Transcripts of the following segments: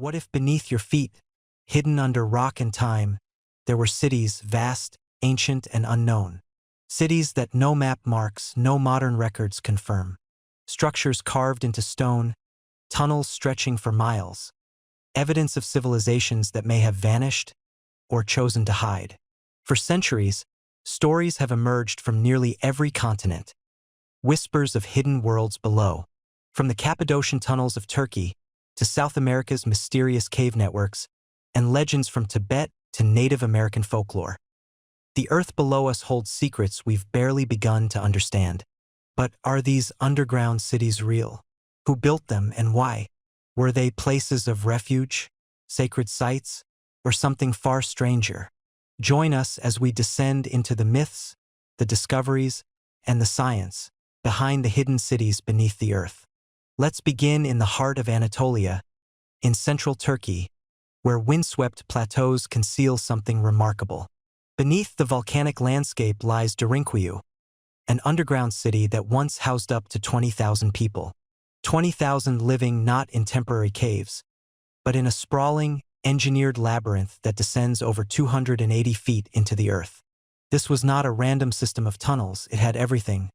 What if beneath your feet, hidden under rock and time, there were cities vast, ancient, and unknown? Cities that no map marks, no modern records confirm. Structures carved into stone, tunnels stretching for miles. Evidence of civilizations that may have vanished or chosen to hide. For centuries, stories have emerged from nearly every continent. Whispers of hidden worlds below. From the Cappadocian tunnels of Turkey to South America's mysterious cave networks, and legends from Tibet to Native American folklore. The earth below us holds secrets we've barely begun to understand. But are these underground cities real? Who built them and why? Were they places of refuge, sacred sites, or something far stranger? Join us as we descend into the myths, the discoveries, and the science behind the hidden cities beneath the earth. Let's begin in the heart of Anatolia, in central Turkey, where windswept plateaus conceal something remarkable. Beneath the volcanic landscape lies Derinkuyu, an underground city that once housed up to 20,000 people. 20,000 living not in temporary caves, but in a sprawling, engineered labyrinth that descends over 280 feet into the earth. This was not a random system of tunnels, it had everything.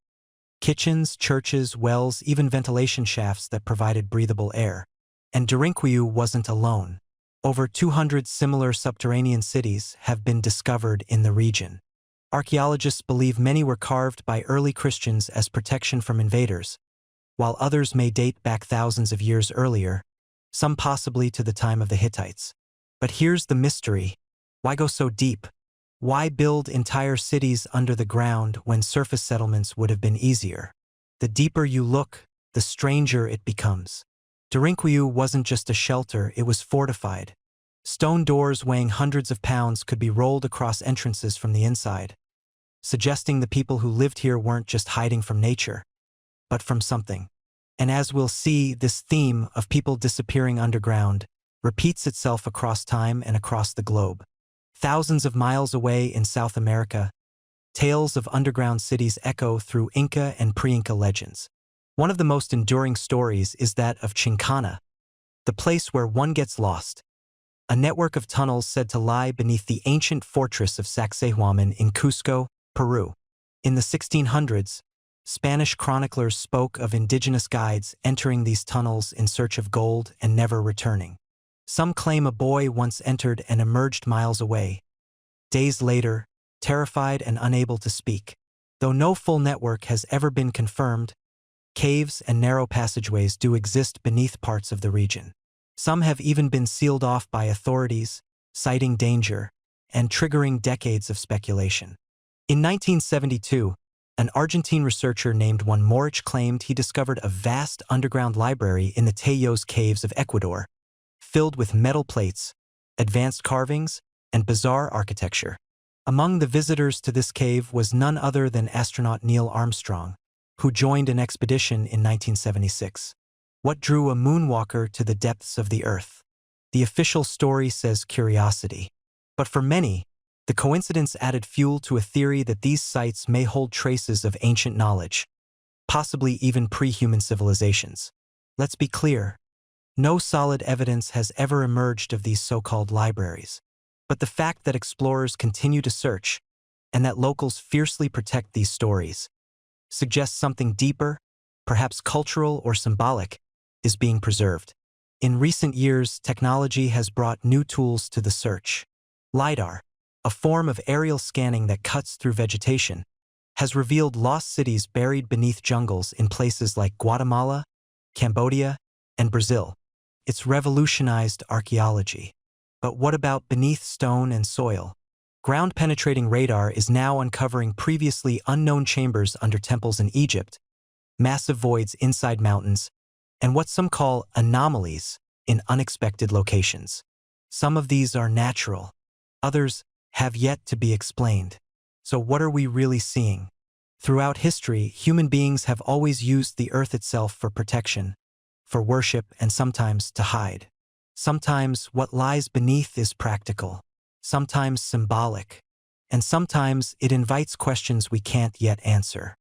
Kitchens, churches, wells, even ventilation shafts that provided breathable air. And Derinkuyu wasn't alone. Over 200 similar subterranean cities have been discovered in the region. Archaeologists believe many were carved by early Christians as protection from invaders, while others may date back thousands of years earlier, some possibly to the time of the Hittites. But here's the mystery. Why go so deep? Why build entire cities under the ground when surface settlements would have been easier? The deeper you look, the stranger it becomes. Derinkuyu wasn't just a shelter, it was fortified. Stone doors weighing hundreds of pounds could be rolled across entrances from the inside, suggesting the people who lived here weren't just hiding from nature, but from something. And as we'll see, this theme of people disappearing underground repeats itself across time and across the globe. Thousands of miles away in South America, tales of underground cities echo through Inca and pre-Inca legends. One of the most enduring stories is that of Chincana, the place where one gets lost. A network of tunnels said to lie beneath the ancient fortress of Sacsayhuaman in Cusco, Peru. In the 1600s, Spanish chroniclers spoke of indigenous guides entering these tunnels in search of gold and never returning. Some claim a boy once entered and emerged miles away, days later, terrified and unable to speak. Though no full network has ever been confirmed, caves and narrow passageways do exist beneath parts of the region. Some have even been sealed off by authorities, citing danger and triggering decades of speculation. In 1972, an Argentine researcher named Juan Morich claimed he discovered a vast underground library in the Tayos caves of Ecuador, filled with metal plates, advanced carvings, and bizarre architecture. Among the visitors to this cave was none other than astronaut Neil Armstrong, who joined an expedition in 1976. What drew a moonwalker to the depths of the Earth? The official story says curiosity. But for many, the coincidence added fuel to a theory that these sites may hold traces of ancient knowledge, possibly even pre-human civilizations. Let's be clear, no solid evidence has ever emerged of these so-called libraries. But the fact that explorers continue to search, and that locals fiercely protect these stories, suggests something deeper, perhaps cultural or symbolic, is being preserved. In recent years, technology has brought new tools to the search. LiDAR, a form of aerial scanning that cuts through vegetation, has revealed lost cities buried beneath jungles in places like Guatemala, Cambodia, and Brazil. It's revolutionized archaeology. But what about beneath stone and soil? Ground-penetrating radar is now uncovering previously unknown chambers under temples in Egypt, massive voids inside mountains, and what some call anomalies in unexpected locations. Some of these are natural, others have yet to be explained. So what are we really seeing? Throughout history, human beings have always used the earth itself for protection, for worship, and sometimes to hide. Sometimes what lies beneath is practical, sometimes symbolic, and sometimes it invites questions we can't yet answer.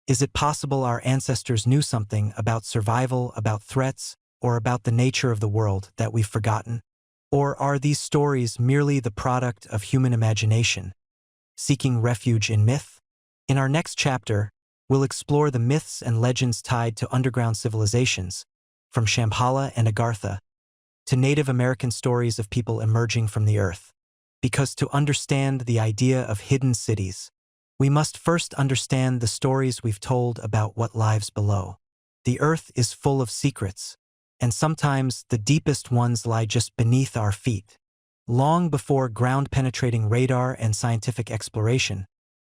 Is it possible our ancestors knew something about survival, about threats, or about the nature of the world that we've forgotten? Or are these stories merely the product of human imagination, seeking refuge in myth? In our next chapter, we'll explore the myths and legends tied to underground civilizations, from Shambhala and Agartha to Native American stories of people emerging from the earth. Because to understand the idea of hidden cities, we must first understand the stories we've told about what lies below. The earth is full of secrets, and sometimes the deepest ones lie just beneath our feet. Long before ground-penetrating radar and scientific exploration,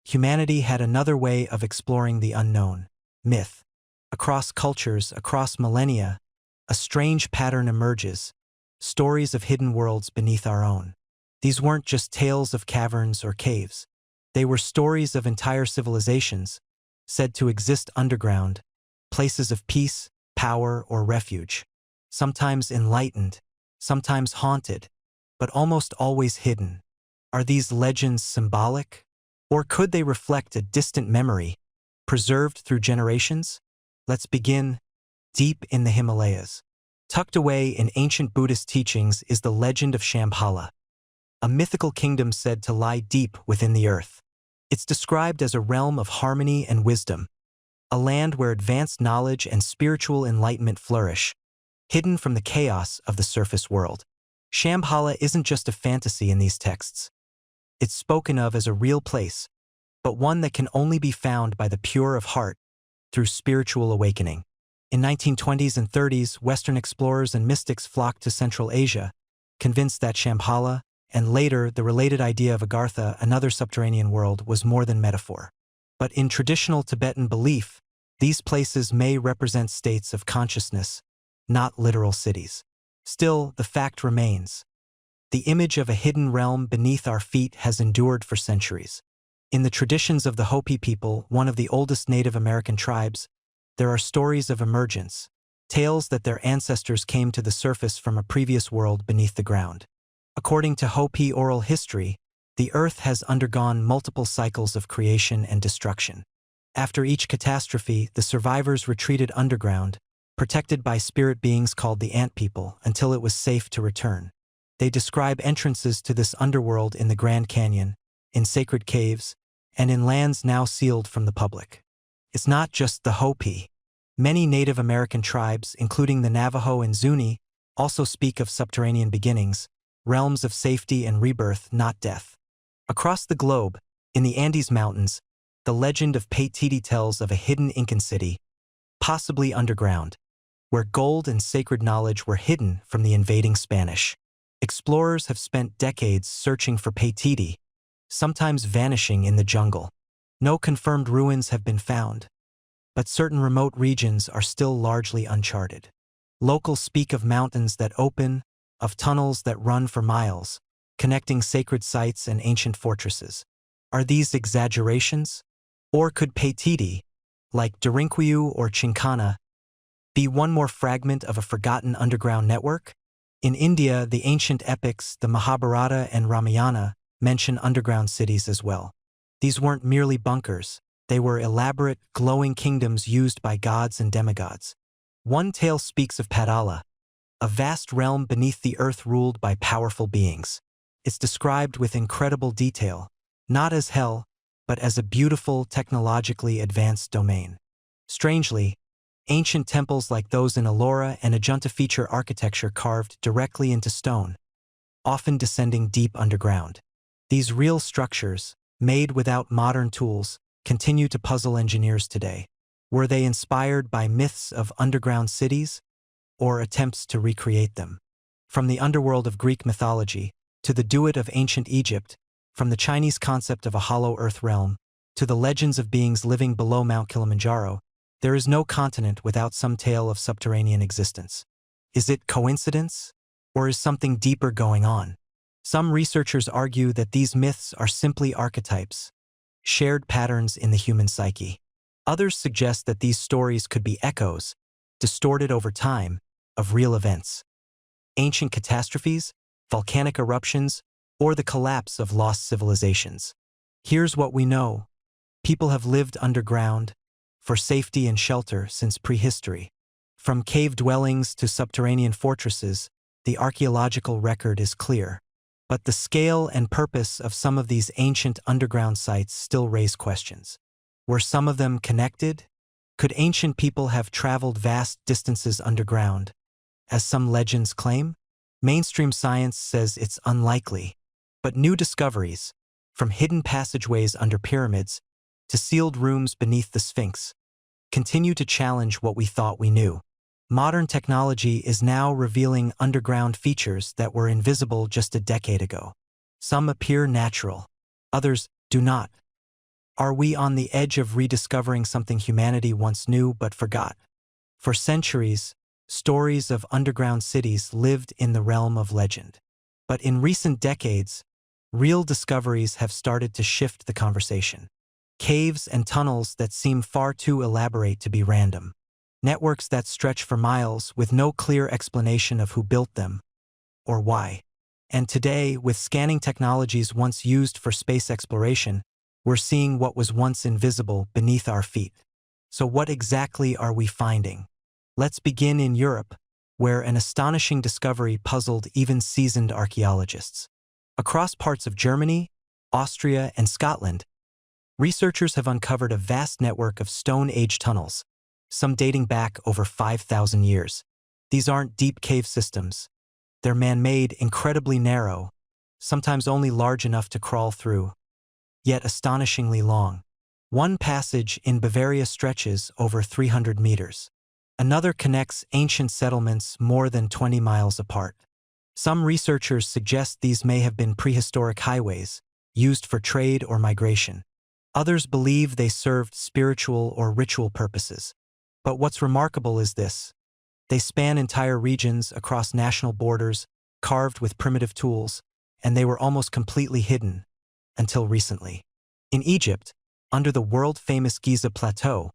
humanity had another way of exploring the unknown: myth. Across cultures, across millennia, a strange pattern emerges: stories of hidden worlds beneath our own. These weren't just tales of caverns or caves. They were stories of entire civilizations, said to exist underground, places of peace, power, or refuge. Sometimes enlightened, sometimes haunted, but almost always hidden. Are these legends symbolic? Or could they reflect a distant memory, preserved through generations? Let's begin deep in the Himalayas. Tucked away in ancient Buddhist teachings is the legend of Shambhala, a mythical kingdom said to lie deep within the earth. It's described as a realm of harmony and wisdom, a land where advanced knowledge and spiritual enlightenment flourish, hidden from the chaos of the surface world. Shambhala isn't just a fantasy in these texts. It's spoken of as a real place, but one that can only be found by the pure of heart through spiritual awakening. In 1920s and 30s, Western explorers and mystics flocked to Central Asia, convinced that Shambhala, and later the related idea of Agartha, another subterranean world, was more than metaphor. But in traditional Tibetan belief, these places may represent states of consciousness, not literal cities. Still, the fact remains: the image of a hidden realm beneath our feet has endured for centuries. In the traditions of the Hopi people, one of the oldest Native American tribes, there are stories of emergence, tales that their ancestors came to the surface from a previous world beneath the ground. According to Hopi oral history, the earth has undergone multiple cycles of creation and destruction. After each catastrophe, the survivors retreated underground, protected by spirit beings called the Ant People, until it was safe to return. They describe entrances to this underworld in the Grand Canyon, in sacred caves, and in lands now sealed from the public. It's not just the Hopi. Many Native American tribes, including the Navajo and Zuni, also speak of subterranean beginnings, realms of safety and rebirth, not death. Across the globe, in the Andes Mountains, the legend of Paititi tells of a hidden Incan city, possibly underground, where gold and sacred knowledge were hidden from the invading Spanish. Explorers have spent decades searching for Paititi, sometimes vanishing in the jungle. No confirmed ruins have been found, but certain remote regions are still largely uncharted. Locals speak of mountains that open, of tunnels that run for miles, connecting sacred sites and ancient fortresses. Are these exaggerations? Or could Paititi, like Derinkuyu or Chinkana, be one more fragment of a forgotten underground network? In India, the ancient epics, the Mahabharata and Ramayana, mention underground cities as well. These weren't merely bunkers. They were elaborate, glowing kingdoms used by gods and demigods. One tale speaks of Padala, a vast realm beneath the earth ruled by powerful beings. It's described with incredible detail, not as hell, but as a beautiful, technologically advanced domain. Strangely, ancient temples like those in Ellora and Ajanta feature architecture carved directly into stone, often descending deep underground. These real structures, made without modern tools, continue to puzzle engineers today. Were they inspired by myths of underground cities, or attempts to recreate them? From the underworld of Greek mythology, to the Duat of ancient Egypt, from the Chinese concept of a hollow earth realm, to the legends of beings living below Mount Kilimanjaro, there is no continent without some tale of subterranean existence. Is it coincidence? Or is something deeper going on? Some researchers argue that these myths are simply archetypes, shared patterns in the human psyche. Others suggest that these stories could be echoes, distorted over time, of real events. Ancient catastrophes, volcanic eruptions, or the collapse of lost civilizations. Here's what we know. People have lived underground, for safety and shelter since prehistory. From cave dwellings to subterranean fortresses, the archaeological record is clear. But the scale and purpose of some of these ancient underground sites still raise questions. Were some of them connected? Could ancient people have traveled vast distances underground, as some legends claim? Mainstream science says it's unlikely. But new discoveries, from hidden passageways under pyramids to sealed rooms beneath the Sphinx, continue to challenge what we thought we knew. Modern technology is now revealing underground features that were invisible just a decade ago. Some appear natural, others do not. Are we on the edge of rediscovering something humanity once knew but forgot? For centuries, stories of underground cities lived in the realm of legend. But in recent decades, real discoveries have started to shift the conversation. Caves and tunnels that seem far too elaborate to be random. Networks that stretch for miles with no clear explanation of who built them or why. And today, with scanning technologies once used for space exploration, we're seeing what was once invisible beneath our feet. So what exactly are we finding? Let's begin in Europe, where an astonishing discovery puzzled even seasoned archaeologists. Across parts of Germany, Austria, and Scotland, researchers have uncovered a vast network of Stone Age tunnels, some dating back over 5,000 years. These aren't deep cave systems. They're man-made, incredibly narrow, sometimes only large enough to crawl through, yet astonishingly long. One passage in Bavaria stretches over 300 meters. Another connects ancient settlements more than 20 miles apart. Some researchers suggest these may have been prehistoric highways, used for trade or migration. Others believe they served spiritual or ritual purposes. But what's remarkable is this. They span entire regions across national borders, carved with primitive tools, and they were almost completely hidden, until recently. In Egypt, under the world-famous Giza Plateau,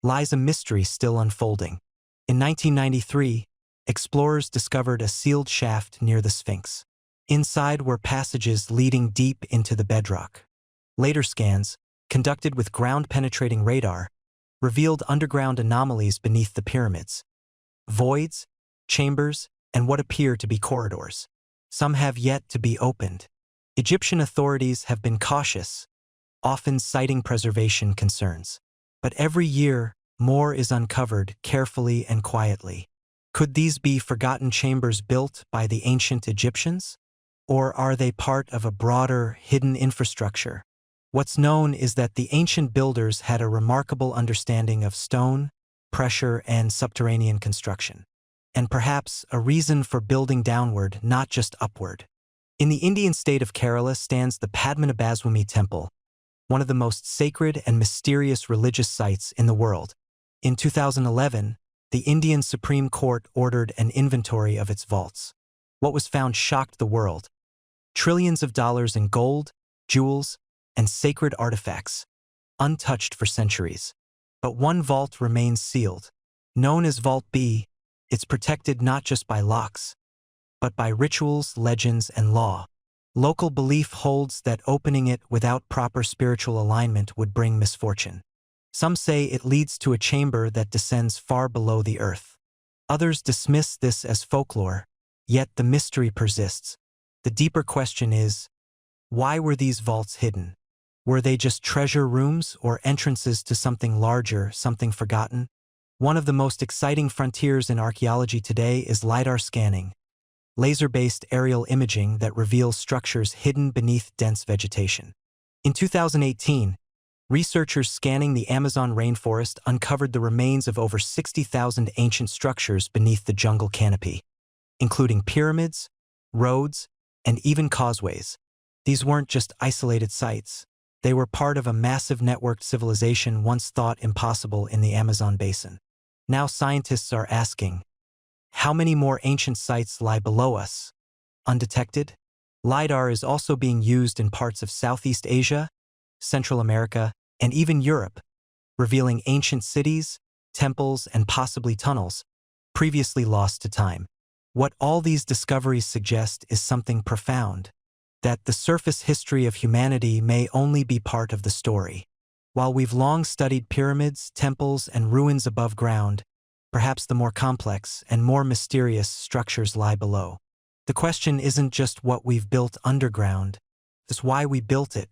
lies a mystery still unfolding. In 1993, explorers discovered a sealed shaft near the Sphinx. Inside were passages leading deep into the bedrock. Later scans, conducted with ground-penetrating radar, revealed underground anomalies beneath the pyramids. Voids, chambers, and what appear to be corridors. Some have yet to be opened. Egyptian authorities have been cautious, often citing preservation concerns. But every year, more is uncovered carefully and quietly. Could these be forgotten chambers built by the ancient Egyptians? Or are they part of a broader, hidden infrastructure? What's known is that the ancient builders had a remarkable understanding of stone, pressure, and subterranean construction. And perhaps a reason for building downward, not just upward. In the Indian state of Kerala stands the Padmanabhaswamy Temple, one of the most sacred and mysterious religious sites in the world. In 2011, the Indian Supreme Court ordered an inventory of its vaults. What was found shocked the world. Trillions of dollars in gold, jewels, and sacred artifacts, untouched for centuries. But one vault remains sealed. Known as Vault B, it's protected not just by locks, but by rituals, legends, and law. Local belief holds that opening it without proper spiritual alignment would bring misfortune. Some say it leads to a chamber that descends far below the earth. Others dismiss this as folklore, yet the mystery persists. The deeper question is, why were these vaults hidden? Were they just treasure rooms or entrances to something larger, something forgotten? One of the most exciting frontiers in archaeology today is LiDAR scanning, laser-based aerial imaging that reveals structures hidden beneath dense vegetation. In 2018, researchers scanning the Amazon rainforest uncovered the remains of over 60,000 ancient structures beneath the jungle canopy, including pyramids, roads, and even causeways. These weren't just isolated sites. They were part of a massive networked civilization once thought impossible in the Amazon basin. Now scientists are asking, how many more ancient sites lie below us, undetected? LiDAR is also being used in parts of Southeast Asia, Central America, and even Europe, revealing ancient cities, temples, and possibly tunnels, previously lost to time. What all these discoveries suggest is something profound, that the surface history of humanity may only be part of the story. While we've long studied pyramids, temples, and ruins above ground, perhaps the more complex and more mysterious structures lie below. The question isn't just what we've built underground, it's why we built it.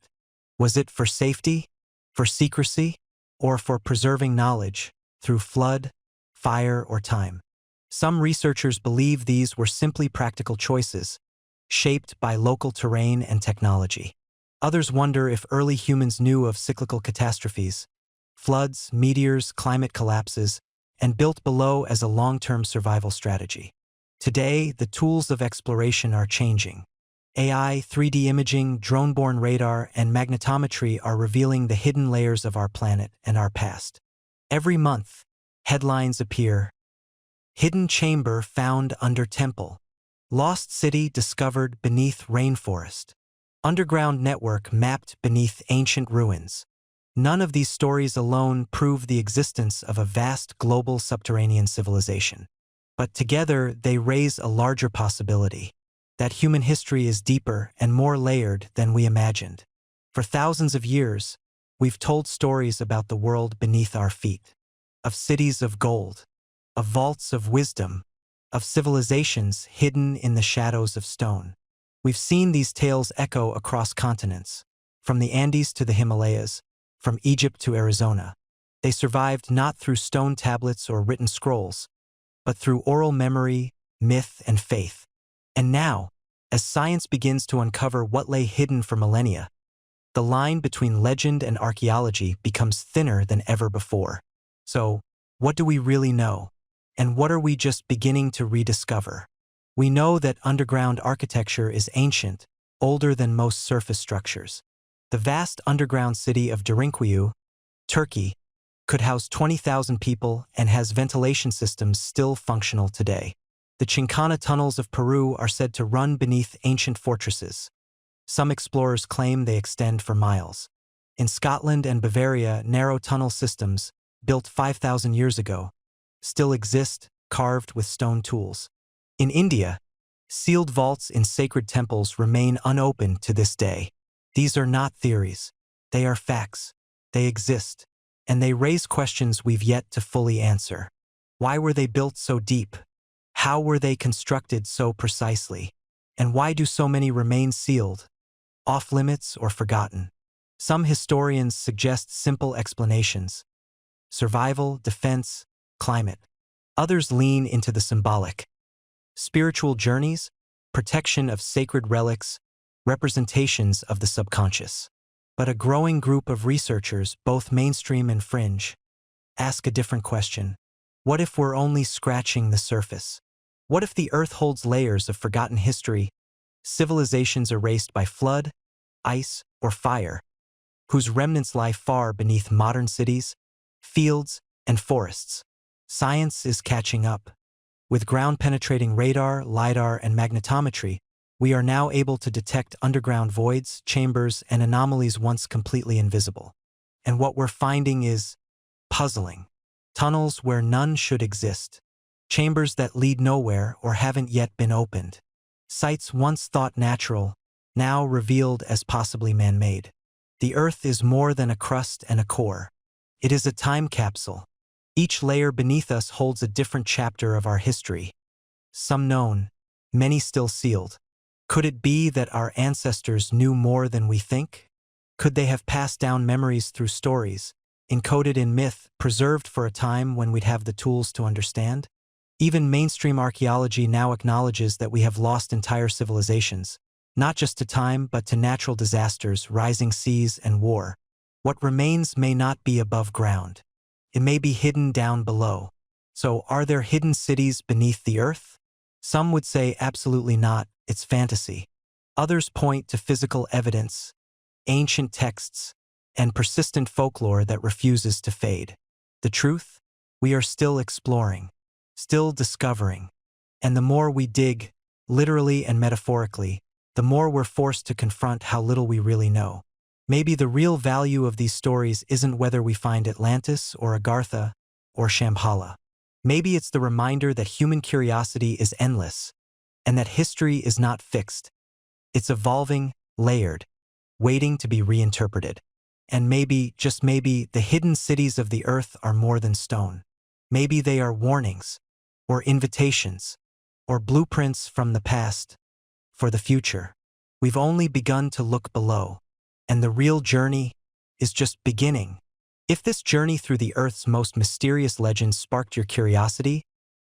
Was it for safety, for secrecy, or for preserving knowledge through flood, fire, or time? Some researchers believe these were simply practical choices, shaped by local terrain and technology. Others wonder if early humans knew of cyclical catastrophes, floods, meteors, climate collapses, and built below as a long-term survival strategy. Today, the tools of exploration are changing. AI, 3D imaging, drone-borne radar, and magnetometry are revealing the hidden layers of our planet and our past. Every month, headlines appear: Hidden chamber found under temple. Lost city discovered beneath rainforest. Underground network mapped beneath ancient ruins. None of these stories alone prove the existence of a vast global subterranean civilization. But together, they raise a larger possibility: that human history is deeper and more layered than we imagined. For thousands of years, we've told stories about the world beneath our feet, of cities of gold, of vaults of wisdom, of civilizations hidden in the shadows of stone. We've seen these tales echo across continents, from the Andes to the Himalayas, from Egypt to Arizona. They survived not through stone tablets or written scrolls, but through oral memory, myth, and faith. And now, as science begins to uncover what lay hidden for millennia, the line between legend and archaeology becomes thinner than ever before. So, what do we really know? And what are we just beginning to rediscover? We know that underground architecture is ancient, older than most surface structures. The vast underground city of Derinkuyu, Turkey, could house 20,000 people and has ventilation systems still functional today. The Chincana tunnels of Peru are said to run beneath ancient fortresses. Some explorers claim they extend for miles. In Scotland and Bavaria, narrow tunnel systems, built 5,000 years ago, still exist, carved with stone tools. In India, sealed vaults in sacred temples remain unopened to this day. These are not theories. They are facts. They exist. And they raise questions we've yet to fully answer. Why were they built so deep? How were they constructed so precisely? And why do so many remain sealed, off-limits, or forgotten? Some historians suggest simple explanations: survival, defense, climate. Others lean into the symbolic: spiritual journeys, protection of sacred relics, representations of the subconscious. But a growing group of researchers, both mainstream and fringe, ask a different question. What if we're only scratching the surface? What if the Earth holds layers of forgotten history, civilizations erased by flood, ice, or fire, whose remnants lie far beneath modern cities, fields, and forests? Science is catching up. With ground-penetrating radar, LiDAR, and magnetometry, we are now able to detect underground voids, chambers, and anomalies once completely invisible. And what we're finding is puzzling. Tunnels where none should exist. Chambers that lead nowhere or haven't yet been opened. Sites once thought natural, now revealed as possibly man-made. The Earth is more than a crust and a core. It is a time capsule. Each layer beneath us holds a different chapter of our history. Some known, many still sealed. Could it be that our ancestors knew more than we think? Could they have passed down memories through stories, encoded in myth, preserved for a time when we'd have the tools to understand? Even mainstream archaeology now acknowledges that we have lost entire civilizations, not just to time but to natural disasters, rising seas, and war. What remains may not be above ground. It may be hidden down below. So, are there hidden cities beneath the Earth? Some would say absolutely not, it's fantasy. Others point to physical evidence, ancient texts, and persistent folklore that refuses to fade. The truth? We are still exploring, still discovering. And the more we dig, literally and metaphorically, the more we're forced to confront how little we really know. Maybe the real value of these stories isn't whether we find Atlantis or Agartha or Shambhala. Maybe it's the reminder that human curiosity is endless, and that history is not fixed. It's evolving, layered, waiting to be reinterpreted. And maybe, just maybe, the hidden cities of the Earth are more than stone. Maybe they are warnings, or invitations, or blueprints from the past for the future. We've only begun to look below, and the real journey is just beginning. If this journey through the Earth's most mysterious legends sparked your curiosity,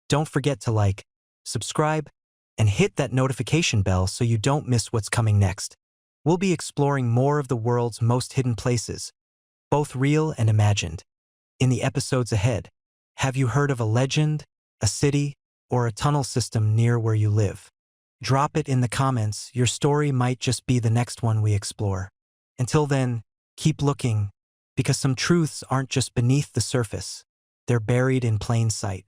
don't forget to like, subscribe, and hit that notification bell so you don't miss what's coming next. We'll be exploring more of the world's most hidden places, both real and imagined. In the episodes ahead, have you heard of a legend, a city, or a tunnel system near where you live? Drop it in the comments. Your story might just be the next one we explore. Until then, keep looking, because some truths aren't just beneath the surface, they're buried in plain sight.